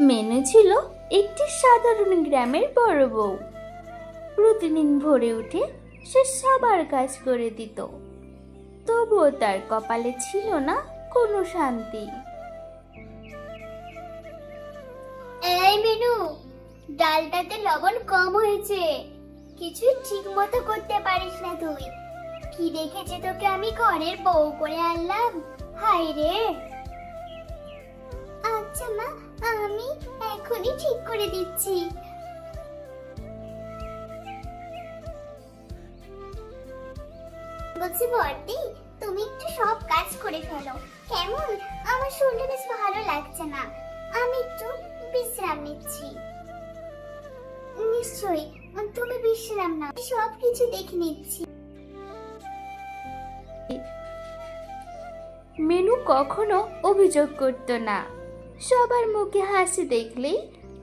Menu ছিল একটি সাধারণ গ্রামের বড় বউ। প্রতিদিন ভোরে উঠে সে সবার কাজ করে দিত, তবুও তার কপালে ছিল না কোনো শান্তি। এই মেনু, ডালটাতে লবণ কম হয়েছে। কিছুই ঠিক মতো করতে পারিস না তুই। কি দেখেছে তোকে আমি ঘরের বউ করে আনলাম? হায় রে। আচ্ছা মা, আমি এখনই ঠিক করে দিচ্ছি। বলছি বর্দি, তুমি একটু সব কাজ করে ফেলো কেমন? আমার শরীরটা বেশ ভালো লাগছে না, আমি একটু বিশ্রাম নিচ্ছি। নিশ্চয়ই, তুমি বিশ্রাম নাও, সব কিছু দেখে নিচ্ছি। মেনু কখনো অভিযোগ করত না, সবার মুখে হাসি দেখলেই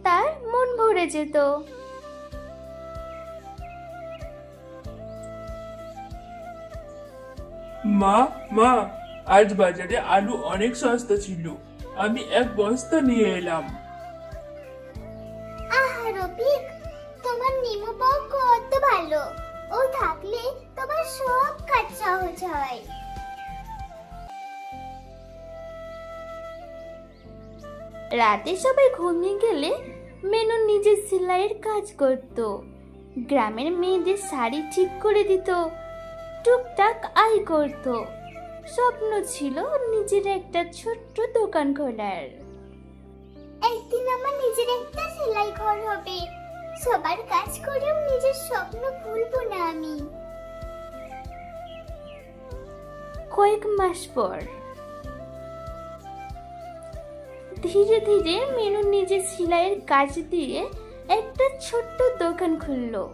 তার মন ভরে যেত। মা মা, আজ বাজারে আলু অনেক সস্তা ছিল, আমি এক বস্তা নিয়ে এলাম। আহা রফিক, তোমার নিমু বউ কত ভালো। ও থাকলে তোমার সব কাজ সহজ হয়। রাতে সবাই ঘুমিয়ে গেলে মেনু নিজের সেলাইয়ের কাজ করত, গ্রামের মেয়েদের শাড়ি ঠিক করে দিত, টুকটাক আয় করত। স্বপ্ন ছিল নিজের একটা ছোট্ট দোকান খোলার। একদিন আমার নিজের একটা সেলাই ঘর হবে। সবার কাজ করেও নিজের স্বপ্ন ভুলবো না আমি। কয়েক মাস পর ধীরে ধীরে মেনু নিজের সেলাইয়ের কাজ দিয়ে একটা ছোট্ট দোকান খুললো।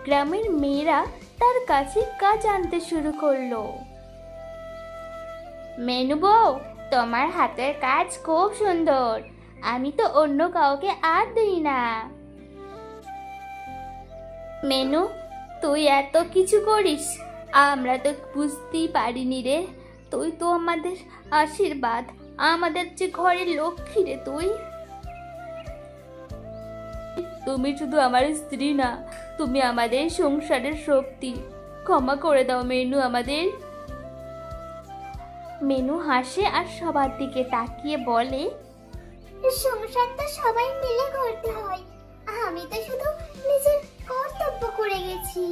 গ্রামের মেয়েরা তার কাছে কাজ আনতে শুরু করলো। মেনু বউ, তোমার হাতের কাজ খুব সুন্দর, আমি তো অন্য কাউকে আর দিই না। মেনু, তুই এত কিছু করিস, আমরা তো বুঝতেই পারিনি রে। তুই তো আমাদের আশীর্বাদ, আমাদের যে ঘরের লক্ষ্মী রে তুই। তুমি শুধু আমার স্ত্রী না, তুমি আমাদের সংসারের শক্তি। ক্ষমা করে দাও মেনু আমাদের। মেনু হাসে আর সবার দিকে তাকিয়ে বলে, সংসার তো সবাই মিলে করতে হয়, আমি তো শুধু নিজের কর্তব্য করে গেছি।